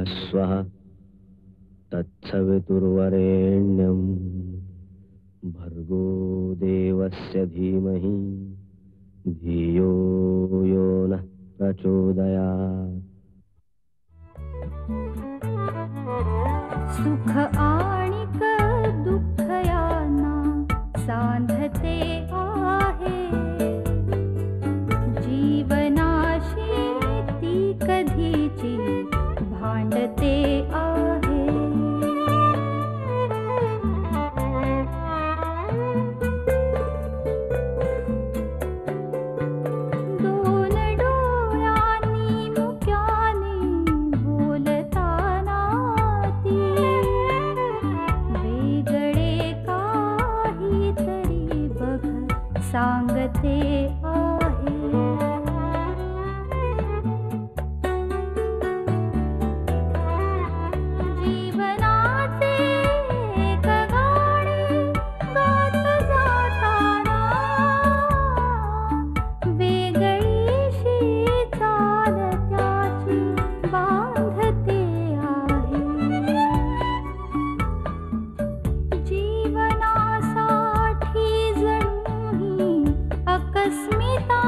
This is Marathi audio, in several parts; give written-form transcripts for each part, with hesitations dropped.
स्वः तत्सवितुर्वरेण्यं भर्गो देवस्य धीमहि धियो यो नः प्रचोदयात्। सुख आणिक दुःख यांना सांधते आहे, जीवनाशी ती कधीची भांडते आहे। दोन डोळ्यांनी मुक्याने बोलताना ती वेगळे काहीतरी बघ सांगते आहे। जीवनाचे एक गाणे गात जाताना वेगळीशी चाल त्याची बांधते आहे। जीवनासाठी जणू ही अकस्मिता,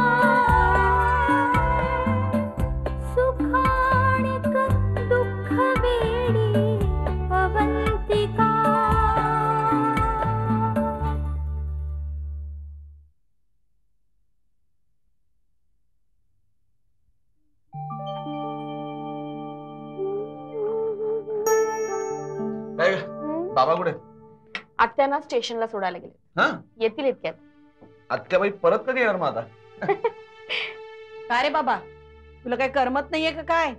सुखाणिक दुःख वेडी अवंतिका। काय ग? बाबा कुठे? आत्यांना स्टेशनला सोडायला गेले, हा? येतील इतक्यात। आत्याबाई परत कधी येणार मग आता? काय रे बाबा, तुला काही करमत नाहीये का काय?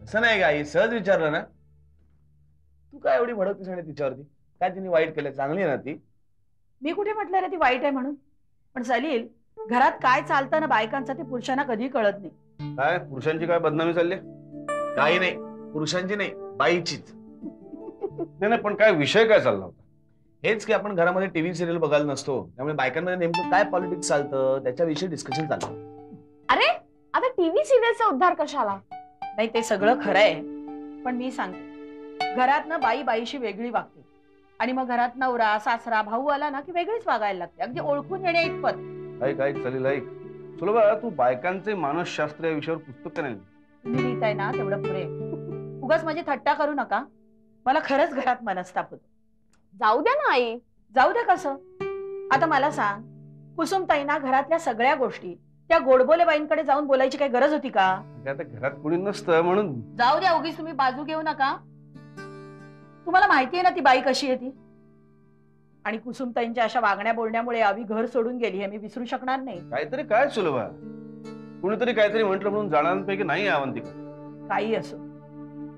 असं नाही का आई, सहज विचारलं ना. तू काय एवढी भडकतीस आणि तिच्यावरती? काय तिने वाईट केलं? चांगली आहे ना ती? मी कुठे म्हटलं रे ती वाईट आहे म्हणून? पण सलील, घरात काय चालतं ना बायकांचं ते पुरुषांना कधी कळत नाही। काय पुरुषांची काय बदनामी चालली? काही नाही, पुरुषांची नाही, बाईचीच. नाही पण काय विषय काय चालला होता? हेच की आपण घरामध्ये टीव्ही सिरियल बघायला नसतो, त्यामुळे बायकांमध्ये नेमकं काय पॉलिटिक्स चालतं त्याच्याविषयी डिस्कशन चाललं. अरे आता टीव्ही सिरियलचा उद्धार कशाला? नाही ते सगळं खरं आहे, पण मी सांगते, घरात ना बाई बाईशी वेगळी वागते आणि मग घरात नवरा सासरा भाऊ आला ना की वेगळीच वागायला लागते, अगदी ओळखून येणे इतपत। ऐक ऐक चालेल ऐक. सुलभा, तू बायकांचे मानसशास्त्र या विषयावर पुस्तक का नाही? तुम्ही लिहिताय ना तेवढं पुरे, उगाच माझी थट्टा करू नका, मला खरंच घरात मनस्ताप होतो। जाऊ द्या ना आई। जाऊ दे कसं? आता मला सांग, कुसुमताईंना घरातल्या सगळ्या गोष्टी त्या गोडबोले बाईंकडे जाऊन बोलायची काही गरज होती का? आता घरात कोणी नसतं म्हणून. जाऊ द्या, उगीच तुम्ही बाजू घेऊ नका। तुम्हाला माहिती आहे ना ती बाई कशी आहे ती, आणि कुसुमताईंच्या अशा वागण्या बोलण्यामुळे आवी घर सोडून गेली हे मी विसरू शकणार नाही। काहीतरी काय सुलभा, कुणीतरी काहीतरी म्हटलं म्हणून जाणाऱ्यांपैकी नाही अवंतिका. काही असो,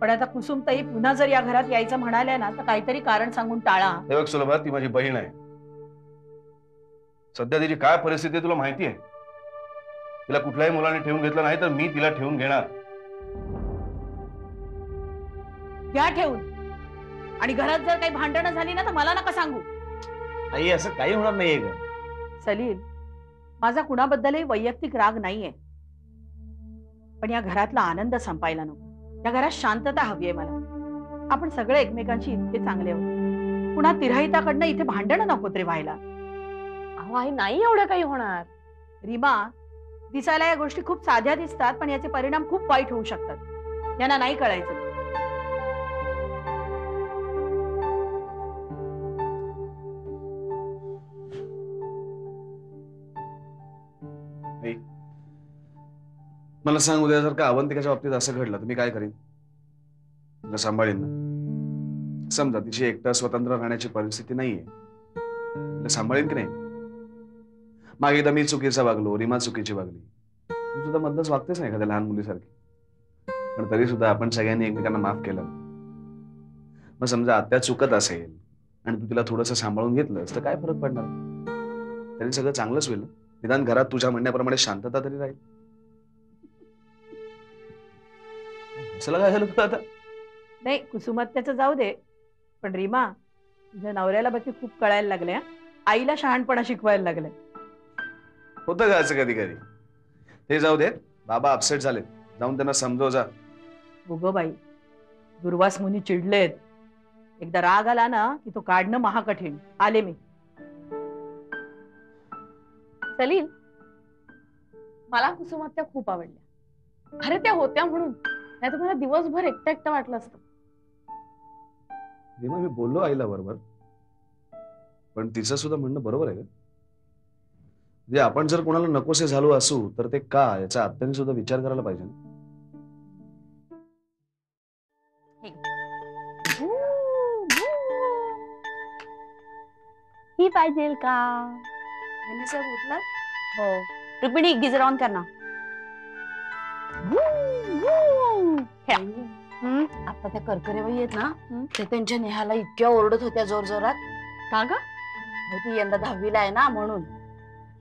पण आता कुसुमताई पुन्हा जर या घरात यायचं म्हणाल्या ना तर काहीतरी कारण सांगून टाळा। हे बघ सुलभा, ती माझी बहीण आहे. सध्या तिची काय परिस्थिती आहे तुला माहिती आहे. तिला कुठल्याही मुलाने ठेवून घेतलं नाही तर मी तिला ठेवून घेणार. घ्या ठेवून, आणि घरात जर काही भांडणं झाली ना तर मला नका सांगू। आई असं काही होणार नाहीये का? सलील, माझा कुणाबद्दलही वैयक्तिक राग नाहीये, पण या घरातला आनंद संपायला नको। या घरात शांतता हवी आहे मला। आपण सगळे एकमेकांशी इतके चांगले आहोत, पुन्हा तिरहिताकडनं इथे भांडणं नकोत रे व्हायला। अहो आई, नाही एवढं काही होणार। रीमा, दिसायला या गोष्टी खूप साध्या दिसतात, पण याचे परिणाम खूप वाईट होऊ शकतात, यांना नाही कळायचं। मला सांग, उद्या जर का अवंतिकाच्या बाबतीत असं घडलं तर मी काय करीन? तिला सांभाळीन ना. समजा तिची एकटा स्वतंत्र राहण्याची परिस्थिती नाहीये, तिला सांभाळीन की नाही? मागे एकदा मी चुकीचा वागलो, रीमा चुकीची वागली, तू सुद्धा मधनच वागतेच नाही एखाद्या लहान मुलीसारखी. पण तरी सुद्धा आपण सगळ्यांनी एकमेकांना माफ केलं. मग समजा आत्या चुकत असेल आणि तू तिला थोडंसं सांभाळून घेतलंस तर काय फरक पडणार? तरी सगळं चांगलंच होईल. निदान घरात तुझ्या म्हणण्याप्रमाणे शांतता तरी राहील. चला, काय झालं तुला आता? नाही, कुसुमात्याचं जाऊ दे, पण रीमा, तुझ्या नवऱ्याला बाकी खूप कळायला लागल्या, आईला शहाणपणा शिकवायला लागलाय. होतं का असं कधी कधी? ते जाऊ दे, बाबा अपसेट झाले, जाऊन त्यांना समजव जा. उगो बाई, दुर्वास मुनी चिडलेत. एकदा राग आला ना की तो काढणं महाकठीण. आले मी. सलील, मला कुसुमात्या खूप आवडल्या. अरे त्या होत्या म्हणून, नाही तर मला दिवसभर एकटं एकटं वाटलं असतं. रीमा, मी बोललो आईला बरोबर, पण तिचं सुद्धा म्हणणं बरोबर आहे का? म्हणजे आपण जर कोणाला नकोसे झालो असू तर ते का, याचा आत्याने सुद्धा विचार करायला पाहिजे ना. ही पाहिजे का? साहेब उठलात? हो. रुक्मिणी गिझर ऑन कर ना. आता त्या करकरेबाई आहेत ना, ते त्यांच्या नेहाला इतक्या ओरडत होत्या जोर जोरात. का ग? ती यंदा 10वीला आहे ना म्हणून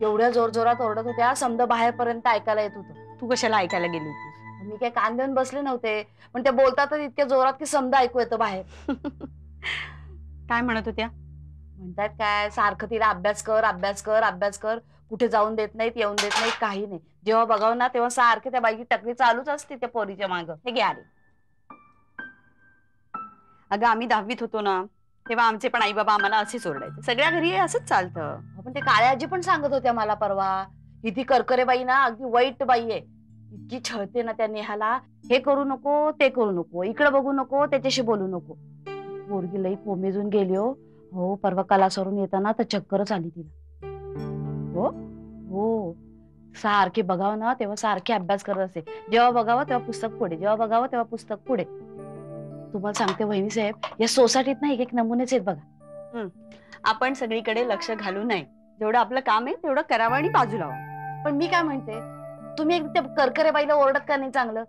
एवढ्या जोर जोरात ओरडत होत्या, समद बाहेरपर्यंत ऐकायला येत होतं. तू कशाला ऐकायला गेली होतीस? मी काय कान देऊन बसले नव्हते, पण त्या बोलतातच इतक्या जोरात की समजा ऐकू येतं बाहेर. काय म्हणत होत्या? म्हणतात काय, सारखं तिला अभ्यास कर अभ्यास कर अभ्यास कर, कुठे जाऊन देत नाहीत, येऊन देत नाहीत, काही नाही. जेव्हा बघाव ना तेव्हा सारखे त्या बाईची टकरी चालूच असते त्या पोरीच्या माग. हे घे आले. अगं आम्ही 10वीत होतो ना तेव्हा आमचे पण आई बाबा आम्हाला असेच ओरडायचे. सगळ्या घरी असंच चालतं. पण ते काळ्या आजी पण सांगत होत्या मला परवा, ही ती करकरे बाई ना अगदी वाईट बाई आहे, इतकी छळते ना त्या नेहाला. हे करू नको ते करू नको, इकडे बघू नको त्याच्याशी बोलू नको. पोरगी लई कोमेजून गेली हो. हो, परवा कलासवरून येताना तर चक्करच आली तिला. हो हो, सारखे बघावं ना तेव्हा सारखे अभ्यास करत असते. जेव्हा बघावं तेव्हा पुस्तक पुढे, जेव्हा बघावं तेव्हा पुस्तक पुढे. तुम्हाला सांगते वहिनी साहेब, या सोसायटीत ना एक एक नमुनेच आहेत बघा. आपण सगळीकडे लक्ष घालू नये. जेवढं आपलं काम आहे तेवढं करावं आणि बाजूला व्हावं. पण मी काय म्हणते, तुम्ही एक त्या करकरे बाईला ओरडत का नाही चांगलं?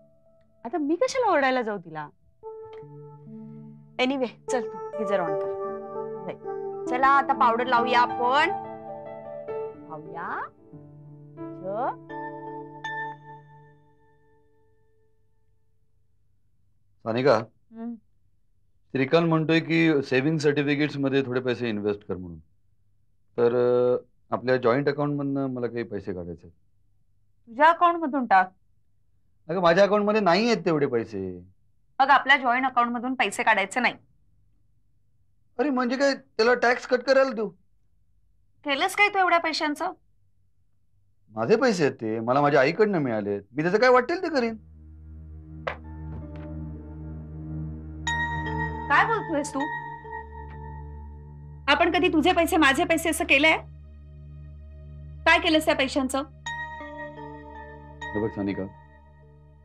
आता मी कशाला ओरडायला जाऊ तिला? एनिवे चल तू गिझर ऑन कर. चला आता पावडर लावूया आपण. लावूया. सानिका, श्रीकांत म्हणतोय की सेव्हिंग सर्टिफिकेट्स मध्ये थोडे पैसे इन्व्हेस्ट कर म्हणून. तर आपल्या जॉईंट अकाउंट मधनं मला काही पैसे काढायचे. तुझ्या अकाउंट मधून टाक. अगं माझ्या अकाउंट मध्ये नाही आहेत तेवढे पैसे. मग आपल्या जॉईंट अकाउंट मधून पैसे काढायचे नाही. अरे म्हणजे काय, त्याला टॅक्स कट करायला देऊ? केलंस काय तू एवढ्या पैशांचं? माझे पैसे आहेत ते, मला माझ्या आईकडनं मिळाले. मी त्याचं काय वाटेल ते करीन. काय बोलतोयस तू? आपण कधी तुझे पैसे माझे पैसे असं केलंय? काय केलंस त्या पैशांचं? बघ सानिका,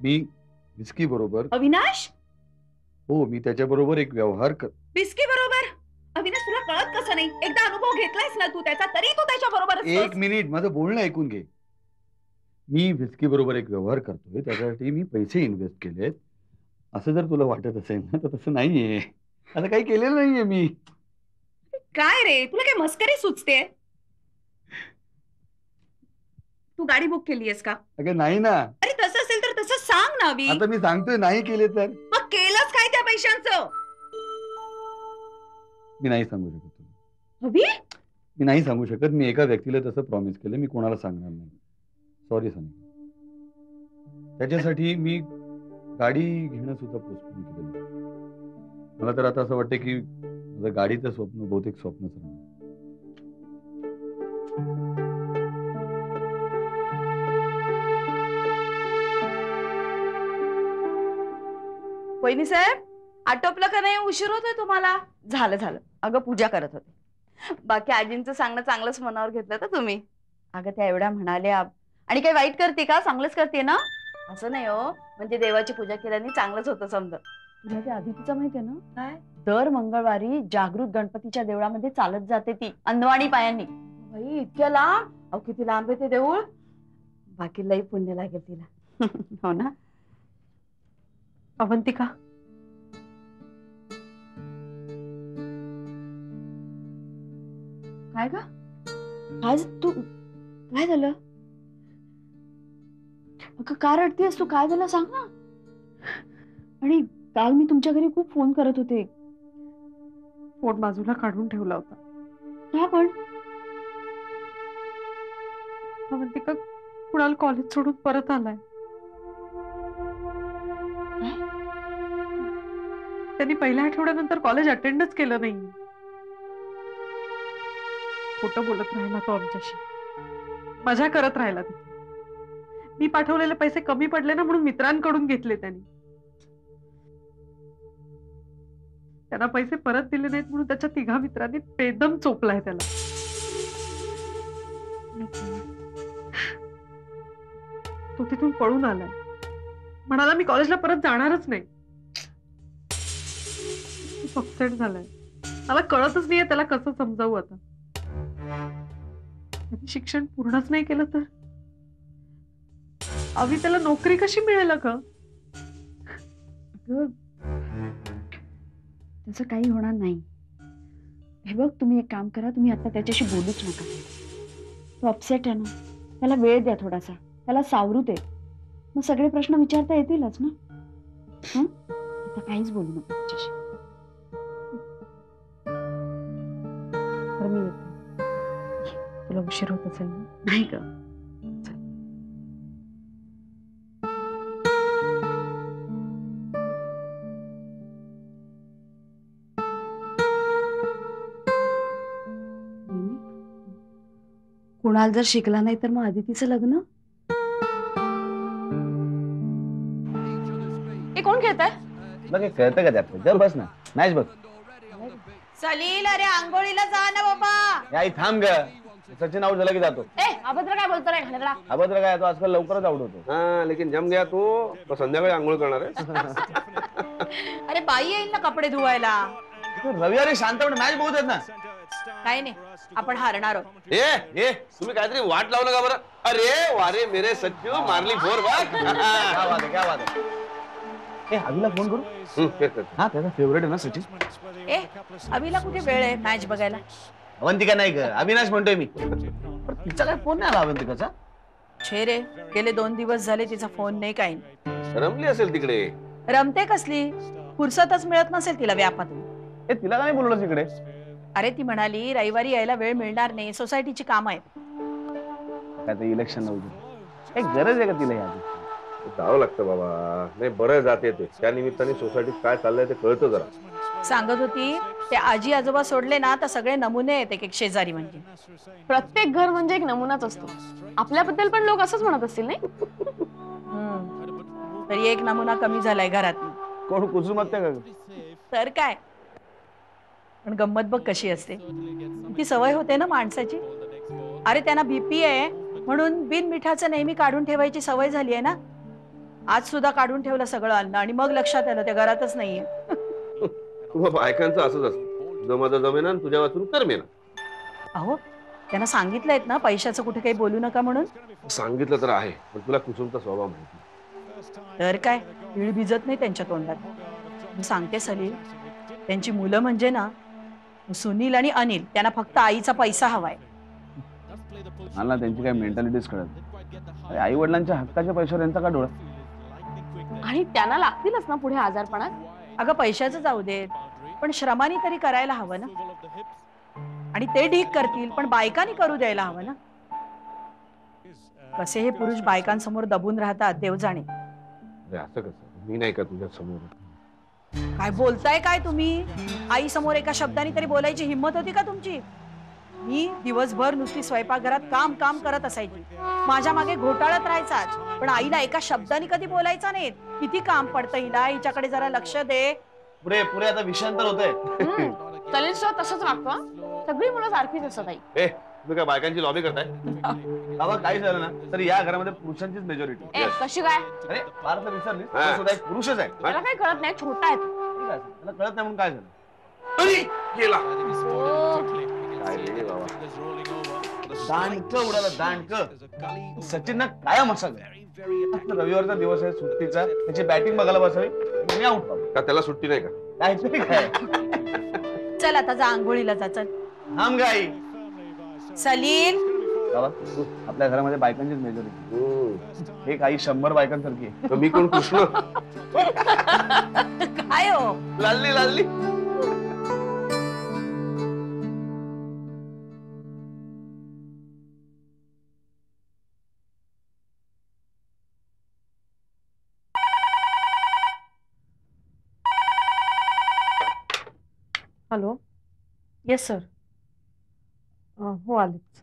मी विस्की बरोबर. अविनाश, हो, मी त्याच्याबरोबर एक व्यवहार विस्की बरोबर? अविनाश, तुला कळत कसं नाही? एकदा अनुभव घेतलायस ना तू त्याचा, तरी तू त्याच्या बरोबर. एक मिनिट, माझं बोलणं ऐकून घे. मी विस्की बरोबर एक व्यवहार करतोय, त्याच्यासाठी मी पैसे इन्व्हेस्ट केलेत. असं जर तुला वाटत असेल ना तर तसं नाहीये. असं काही केलेलं नाहीये मी. काय रे, तुला काय मस्करी सुचते? तू गाडी बुक केलीयस का? अगं नाही ना. अरे तसं असेल तर तसं सांग ना. आता मी सांगतोय नाही केले तर. मग केलंस काय त्या पैशांचं? मी नाही सांगू शकत तुला. हवी? मी नाही सांगू शकत. मी एका व्यक्तीला तसं प्रॉमिस केलं, मी कोणाला सांगणार नाही. सॉरी सानिका. त्याच्यासाठी मी गाडी घेणं सुद्धा पोस्टपोन केलेलं. मला तर आता असं वाटतं की माझं गाडीचं स्वप्न बहुतेक स्वप्नच राहणार. वहिनी साहेब, आटोपलं का नाही? उशीर होतोय तुम्हाला. झालं झालं. अगं पूजा करत होते. बाकी आजींचं सांगणं चांगलंच मनावर घेतलं तर तुम्ही. अगं त्या एवढ्या म्हणाल्या. आणि काही वाईट करते का? चांगलंच करते ना? असं नाही हो, म्हणजे देवाची पूजा केल्याने चांगलंच होतं समजा. तुला ते आदितीचं माहितीये ना? काय? दर मंगळवारी जागृत गणपतीच्या देवळामध्ये चालत जाते ती अंधवाणी पायांनी. बाई इतक्या लांब. अहो किती लांब आहे ते देऊळ. बाकी लई पुण्य लागेल तिला. हो ना. अवंतिका, काय ग? आज तू काय झालं? अगं का रडतेस तू? काय झालं सांग ना. आणि काल मी तुमच्या घरी खूप फोन करत होते. फोन बाजूला काढून ठेवला होता. का पण? अवंतिका, कुणाल कॉलेज सोडून परत आलाय. त्यांनी पहिल्या आठवड्यानंतर कॉलेज अटेंडच केलं नाही. खोटं बोलत राहिला तो आमच्याशी, मजा करत राहिला तिथे. मी पाठवलेले पैसे कमी पडले ना म्हणून मित्रांकडून घेतले त्यांनी. त्यांना पैसे परत दिले नाहीत म्हणून त्याच्या 3 मित्रांनी बेदम चोपलाय त्याला. तो तिथून पळून आलाय. म्हणाला मी कॉलेजला परत जाणारच नाही. अपसेट झालाय. मला कळतच नाहीये त्याला कसं समजावू आता. त्याने शिक्षण पूर्णच नाही केलं तर अवी त्याला नोकरी कशी मिळेल का? त्याचं काही होणार नाही. हे बघ, तुम्ही एक काम करा, तुम्ही आता त्याच्याशी बोलूच नका. तो अपसेट आहे ना, त्याला वेळ द्या थोडासा, त्याला सावरू दे. मग सगळे प्रश्न विचारता येतीलच ना. आता काहीच बोलू नका त्याच्याशी. बरं, मी येते. तुला उशीर होत असेल ना? नाही का? कुणाल जर शिकला नाही तर मग अदितीचं लग्न? हे कोण खेळताय? बघ, हे कळतं का त्यात? जर बस ना, नाहीच बघ. सलील, अरे आंघोळीला जा ना बाबा. आई थांब ग. सचिन आऊट झाला की जातो. अभद्र काय बोलतो रे घाणेरडा? अभद्र काय, तो आजकाल लवकरच आऊट होतो. हाँ लेकिन जम गया तो संध्याकाळी आंघोळ करणार आहे. अरे बाई येईल ना कपडे धुवायला. रविवारी शांतपणे मॅच बघू देत ना. काही नाही, आपण हारणार आहोत. ए तुम्ही काहीतरी वाट लावलं का बरं? अरे वारे मेरे सच्चू, मारली 4 बार. क्या बात है, क्या बात है. ए, अभिला फोन करू. हा, त्याचा फेवरेट आहे ना सचिन. ए, अभिला कुठे वेळ आहे मॅच बघायला? अवंतिका नाही ग, अविनाश म्हणतोय मी. पण तिचा काय फोन नाही आला अवंतिकाचा. छे रे, गेले 2 दिवस झाले तिचा फोन नाही, काही नाही. रमली असेल तिकडे. रमते कसली, फुरसतच मिळत नसेल तिला व्यापातून. ए, तिला का नाही बोलवलं तिकडे? अरे ती म्हणाली रविवारी यायला वेळ मिळणार नाही, सोसायटीची काम आहेत. काय ते इलेक्शन नव्हतं. एक गरज आहे का तिला यादी? जावं लागतं बाबा. नाही बरं जाते ते, त्या निमित्ताने सोसायटीत काय चाललंय ते कळतं जरा. सांगत होती ते आजी आजोबा सोडले ना तर सगळे नमुने आहेत एक एक शेजारी. म्हणजे प्रत्येक घर म्हणजे एक नमुनाच असतो. आपल्याबद्दल पण लोक असंच म्हणत असतील नाही? तरी एक नमुना कमी झालाय घरात. कोण कुसुमात का? तर काय, पण गंमत बघ कशी असते. ती सवय होते ना माणसाची. अरे त्यांना बीपी आहे म्हणून बिन मिठाचं नेहमी काढून ठेवायची सवय झाली आहे ना. आज सुद्धा काढून ठेवलं सगळं अन्न आणि मग लक्षात आलं ते घरातच नाहीये. तुम्हा बायकांचं असंच असतं, जमाचा जमेना तुझ्या वाचून करमेना. अहो, त्यांना सांगितलंय ना पैशाचं कुठे काही बोलू नका म्हणून. सांगितलं तर आहे, पण तुला कुसुमचा स्वभाव माहिती. तर काय, पीळ भिजत नाही त्यांच्या तोंडात. मी सांगते सलील, त्यांची मुलं म्हणजे ना सुनील आणि अनिल, त्यांना फक्त आईचा पैसा हवाय. मला त्यांची काय मेंटॅलिटीच कळत. आई वडिलांच्या हक्काच्या पैशावर यांचा का डोळा? आणि त्यांना लागतीलच ना पुढे आजारपणात. अगं पैशाचं जाऊ देत, पण श्रमाने तरी करायला हवं ना. आणि ते ढीक करतील पण बायकांनी करू द्यायला हवं ना. कसे हे पुरुष बायकांसमोर दबून राहतात देव जाणे. असं कसं? मी नाही का तुझ्या समोर? काय बोलताय काय तुम्ही? आई समोर एका शब्दाने तरी बोलायची हिंमत होती का तुमची? मी दिवसभर नुसती स्वयंपाकघरात काम काम करत असायची, माझ्या मागे घोटाळत राहायचा, पण आईला एका शब्दाने कधी बोलायचा नाही. किती काम पडतं हिला, हिच्याकडे जरा लक्ष दे. पुढे पुढे आता विषयांतर होतंय. सलील सुद्धा तसंच वागतो. सगळी मुलं सारखीच असतात आई. तुम्ही काय बायकांची लॉबी करताय? बाबा काही झालं ना तर या घरामध्ये पुरुषांचीच मेजॉरिटी. कशी काय? अरे फार तर विसरली, तो सुद्धा एक पुरुषच आहे. मला काही कळत नाही, छोटा आहे तो. त्याला कळत नाही म्हणून काय झालं? अरे गेला. काय रे बाबा, दांडक उडाला दांडक. सचिन ना कायम असा रविवारचा दिवस आहे सुट्टीचा, त्याची बॅटिंग बघायला बसावी, मी आउट पाहू का त्याला सुट्टी नाही का? काहीतरी काय. चल आता जा आंघोळीला जा. चल थांब गाई. सलील, बाबा आपल्या घरामध्ये बायकांचीच मेजॉरिटी. एक आई 100 बायकांसारखी आहे. तर मी कोण, कृष्ण? काय हो लालली लालली. हॅलो येस सर हो आलेच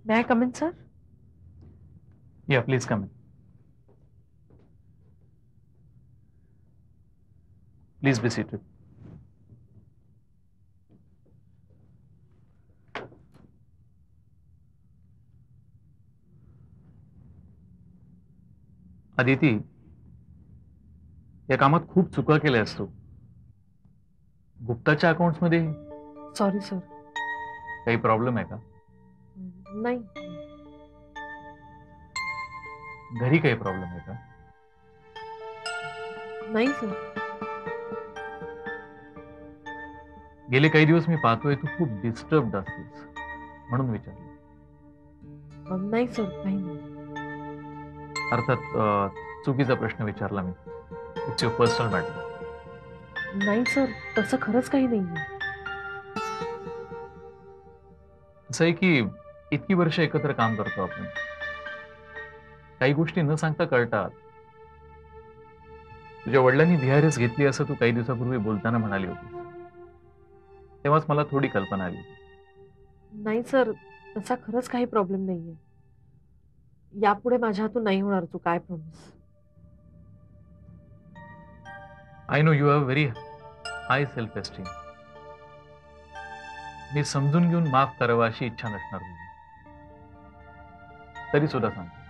may I come in sir Yeah, please come in. Please be seated. Aditi, या कामात खूप चुका केल्यास तू. गुप्ताच्या अकाउंट्स मध्ये सॉरी सर काही प्रॉब्लेम आहे का? नाही घरी काही प्रॉब्लेम आहे का? नाही सर गेले काही दिवस मी पाहतोय तू खूप डिस्टर्ब्ड असतेस म्हणून विचारलं. नाही सर काही नाही अर्थात चुकीचा प्रश्न विचारला मी. It's your personal matter. नाही सर तसं खरंच काही नाही असं आहे की इतकी वर्ष एकत्र काम करतो आपण. काही गोष्टी न सांगता कळतात. तुझ्या वडिलांनी व्हीआरएस घेतली असं तू काही दिवसापूर्वी बोलताना म्हणाली होती. तेव्हाच मला थोडी कल्पना आली. नाही सर तसा खरंच काही प्रॉब्लेम नाहीये. यापुढे माझ्या हातून नाही होणार तू काय promise. I know you have very high self esteem. मी समजून घेऊन माफ करावं अशी इच्छा नसणार तुझी. तरी सुद्धा सांगतो.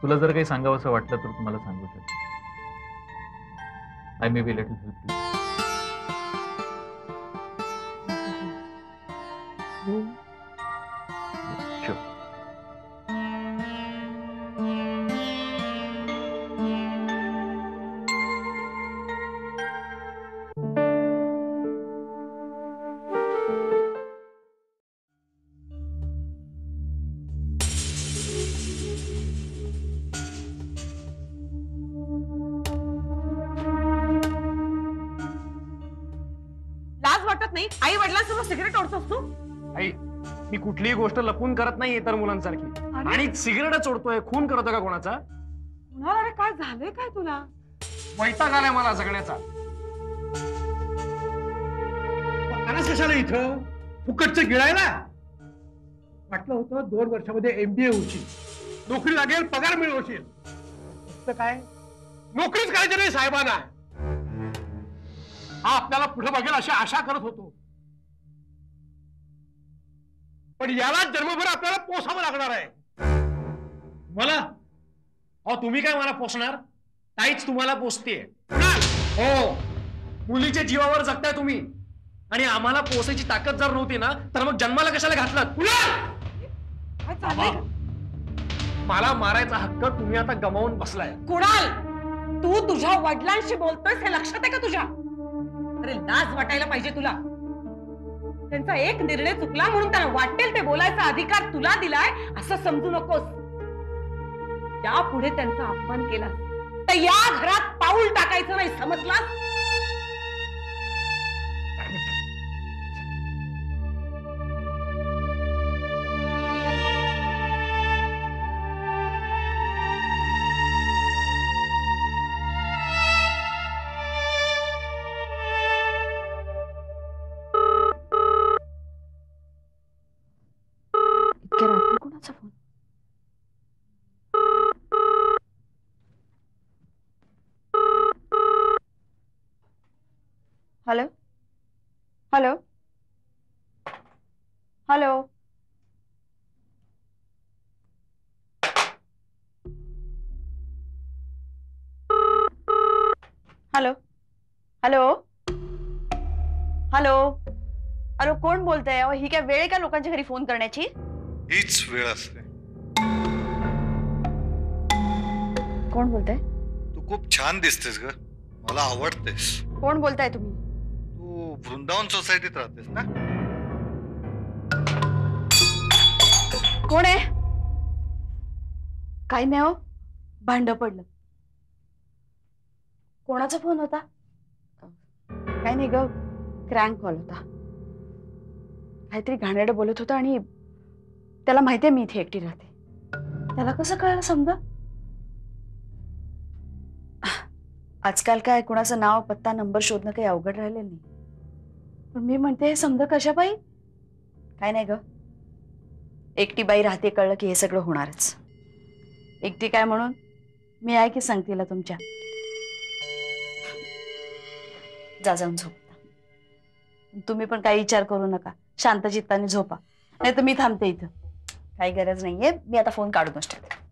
तुला जर काही सांगावं असं वाटलं तर तुम्हाला सांगू शकतो. I may be little help you. Sure. लाज वाटत नाही? आई वडिलांसमोर सिगरेट ओढतोस तू? आई मी कुठलीही गोष्ट लपून करत नाही इतर मुलांसारखी. आणि सिगरेट चोरतोय. खून करतोय का कोणाचा? कुणाला रे काय झालंय काय तुला? वैताग आलाय मला जगण्याचा. अनास कशाला इथं फुकटचं गिळायला? वाटलं होतं 2 वर्षामध्ये MBA होशील, नोकरी लागेल, पगार मिळवशील. काय नोकरीच करायची नाही साहेबांना. हा आपल्याला पुढे बघेल अशी आशा करत होतो. पण याला जन्मभर आपल्याला पोसावं लागणार आहे. मला अहो तुम्ही काय मला पोसणार? ताईच तुम्हाला पोसतेय. हो मुलीच्या जीवावर जगताय तुम्ही. आणि आम्हाला पोसायची ताकद जर नव्हती ना तर मग जन्माला कशाला घातलात? मला मारायचा हक्क तुम्ही आता गमावून बसलाय. कुणाल तू तुझ्या वडिलांशी बोलतोयस हे लक्षात आहे का तुझ्या? अरे लाज वाटायला पाहिजे तुला. त्यांचा एक निर्णय चुकला म्हणून त्यांना वाटेल ते बोलायचा अधिकार तुला दिलाय असं समजू नकोस. यापुढे त्यांचा अपमान केला तर या घरात पाऊल टाकायचं नाही समजला? इतक्या रात्री कोणाचा phone? Hello hello hello hello hello hello hello कोण बोलतंय? अहो ही काय वेळ आहे का लोकांच्या घरी फोन करण्याची? हीच वेळ असते. कोण बोलतंय? तू खूप छान दिसतेस ग. मला आवडतेस. कोण बोलताय तुम्ही? तू वृंदावन सोसायटीत राहतेस ना? कोण आहे? काही नाही हो, भांड पडलं. कोणाचा फोन होता? काही नाही ग, क्रँक कॉल होता. काहीतरी घाणेरडं बोलत होता आणि त्याला माहितीये मी इथे एकटी राहते. त्याला कसं कळलं समजा? आजकाल काय कुणाचं नाव पत्ता नंबर शोधणं काही अवघड राहिलेलं नाही. पण मी म्हणते हे समजा कशा बाई काय नाही ग, एकटी बाई राहते कळलं की हे सगळं होणारच. एकटी काय म्हणून मी आहे की सांगतीला तुमच्या. जाऊन झोपता. तुम्ही पण काही विचार करू नका, शांत चित्ताने झोपा. नाही तर मी थांबते इथं. काही गरज नाहीये, मी आता फोन काढूनच ठेवते.